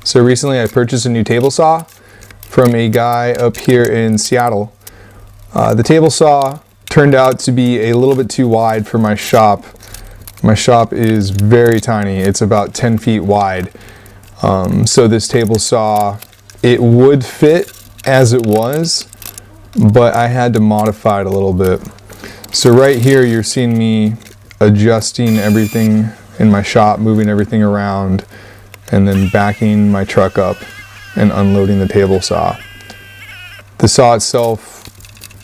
So recently I purchased a new table saw from a guy up here in Seattle. The table saw turned out to be a little bit too wide for my shop. My shop is very tiny. It's about 10 feet wide. So this table saw, it would fit as it was, but I had to modify it a little bit. So right here you're seeing me adjusting everything in my shop, moving everything around, and then backing my truck up and unloading the table saw. The saw itself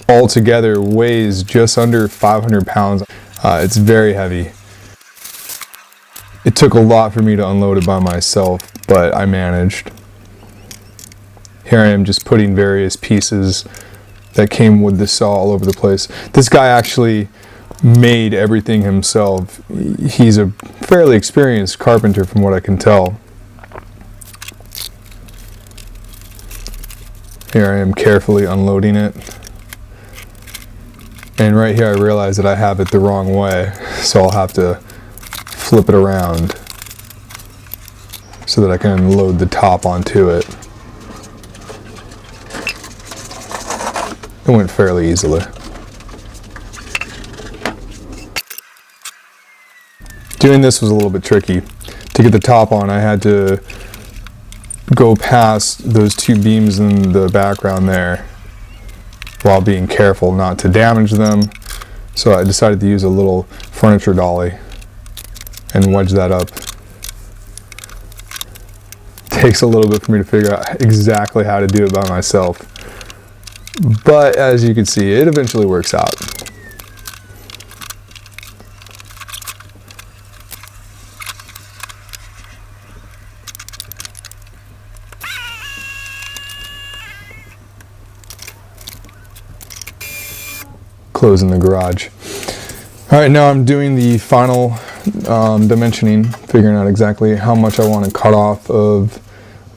altogether weighs just under 500 pounds. It's very heavy. It took a lot for me to unload it by myself, but I managed. Here I am just putting various pieces that came with the saw all over the place. This guy actually made everything himself. He's a fairly experienced carpenter from what I can tell. Here I am carefully unloading it. And right here I realize that I have it the wrong way, so I'll have to flip it around so that I can load the top onto it. It went fairly easily. Doing this was a little bit tricky. To get the top on, I had to go past those two beams in the background there while being careful not to damage them. So I decided to use a little furniture dolly and wedge that up. It takes a little bit for me to figure out exactly how to do it by myself. But as you can see, it eventually works out. Closing the garage. All right, now I'm doing the final dimensioning, figuring out exactly how much I want to cut off of.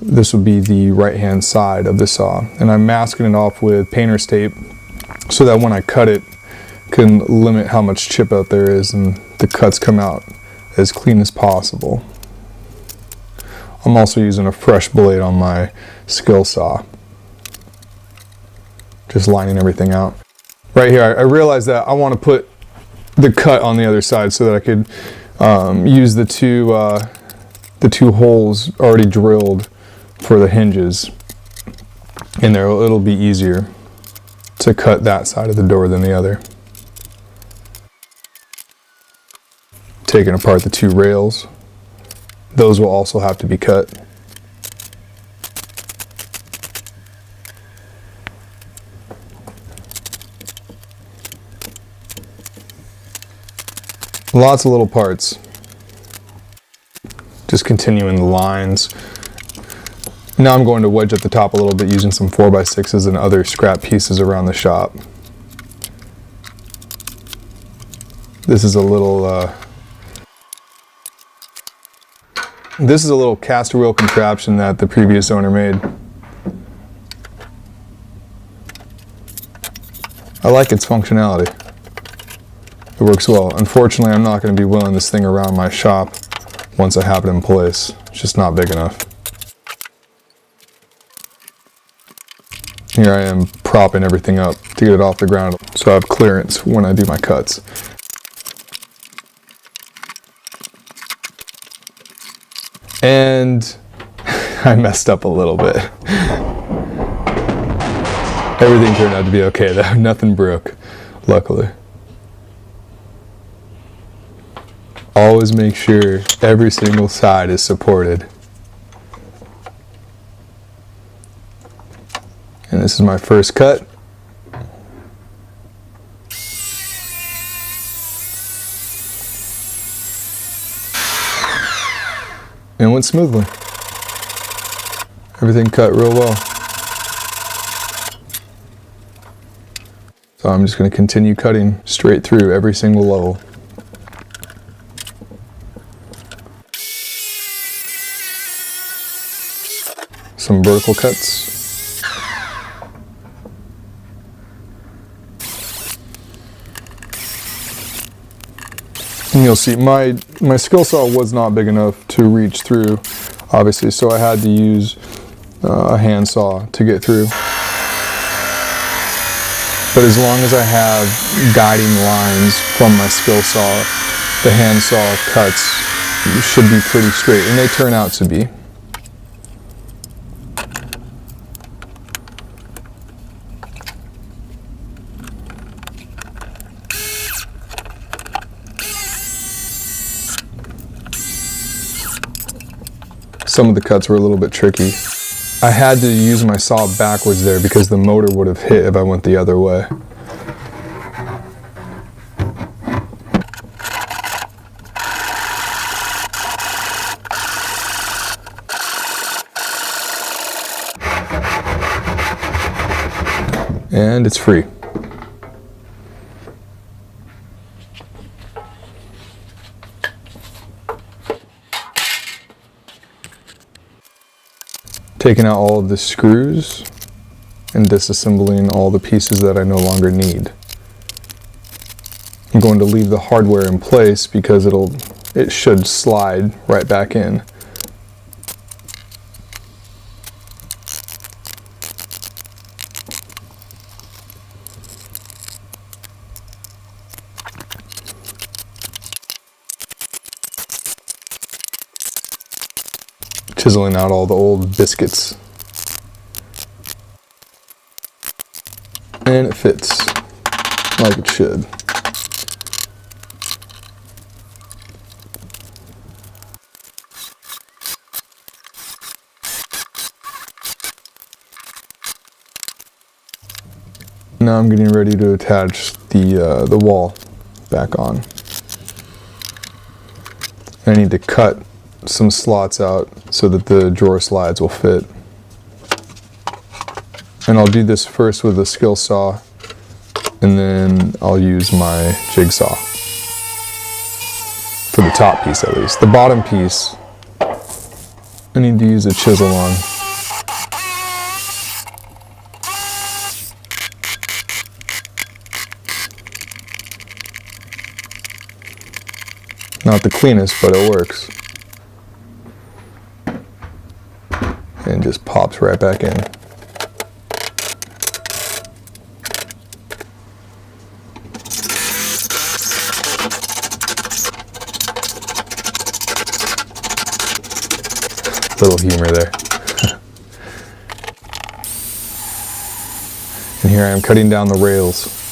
This would be the right-hand side of the saw, and I'm masking it off with painter's tape so that when I cut it, can limit how much chip out there is and the cuts come out as clean as possible. I'm also using a fresh blade on my skill saw, just lining everything out. Right here, I realized that I want to put the cut on the other side so that I could use the two holes already drilled for the hinges in there. It'll be easier to cut that side of the door than the other. Taking apart the two rails, those will also have to be cut. Lots of little parts. Just continuing the lines. Now I'm going to wedge at the top a little bit using some 4x6s and other scrap pieces around the shop. This is a little caster wheel contraption that the previous owner made. I like its functionality. It works well. Unfortunately, I'm not going to be wheeling this thing around my shop once I have it in place. It's just not big enough. Here I am propping everything up to get it off the ground so I have clearance when I do my cuts. And I messed up a little bit. Everything turned out to be okay though. Nothing broke, luckily. Always make sure every single side is supported. And this is my first cut. And it went smoothly. Everything cut real well. So I'm just going to continue cutting straight through every single level. Some vertical cuts. And you'll see my skill saw was not big enough to reach through obviously, so I had to use a handsaw to get through. But as long as I have guiding lines from my skill saw, the handsaw cuts should be pretty straight, and they turn out to be. Some of the cuts were a little bit tricky. I had to use my saw backwards there because the motor would have hit if I went the other way. And it's free. Taking out all of the screws and disassembling all the pieces that I no longer need. I'm going to leave the hardware in place because it should slide right back in. Chiseling out all the old biscuits. And it fits like it should. Now I'm getting ready to attach the wall back on. I need to cut some slots out so that the drawer slides will fit. And I'll do this first with a skill saw, and then I'll use my jigsaw. For the top piece at least. The bottom piece, I need to use a chisel on. Not the cleanest, but it works. And just pops right back in. Little humor there. And here I am cutting down the rails.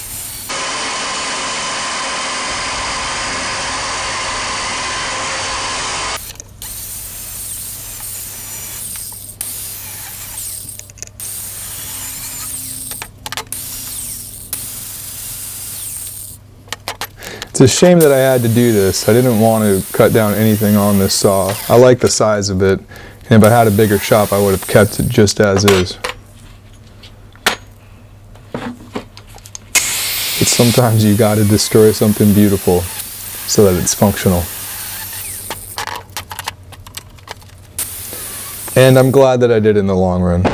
It's a shame that I had to do this. I didn't want to cut down anything on this saw. I like the size of it, and if I had a bigger shop, I would have kept it just as is. But sometimes you gotta destroy something beautiful so that it's functional. And I'm glad that I did in the long run.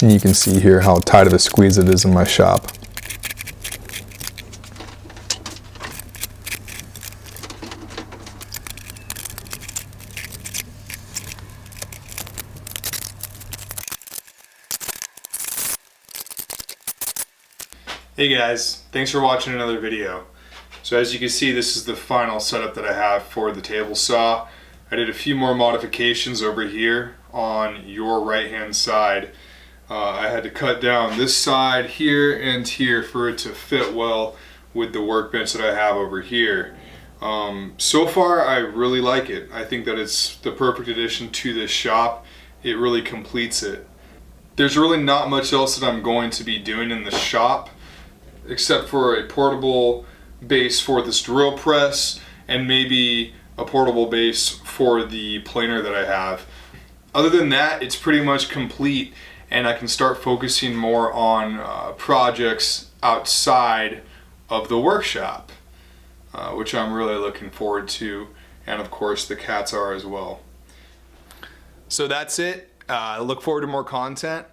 And you can see here how tight of a squeeze it is in my shop. Hey guys, thanks for watching another video. So as you can see, this is the final setup that I have for the table saw. I did a few more modifications over here on your right hand side. I had to cut down this side here and here for it to fit well with the workbench that I have over here. So far I really like it. I think that it's the perfect addition to this shop. It really completes it. There's really not much else that I'm going to be doing in the shop except for a portable base for this drill press and maybe a portable base for the planer that I have. Other than that, it's pretty much complete, and I can start focusing more on projects outside of the workshop, which I'm really looking forward to. and of course the cats are as well. So that's it. I look forward to more content,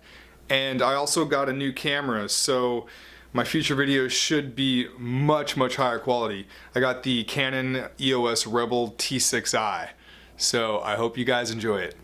and I also got a new camera, so my future videos should be much higher quality. I got the Canon EOS Rebel T6i, so I hope you guys enjoy it.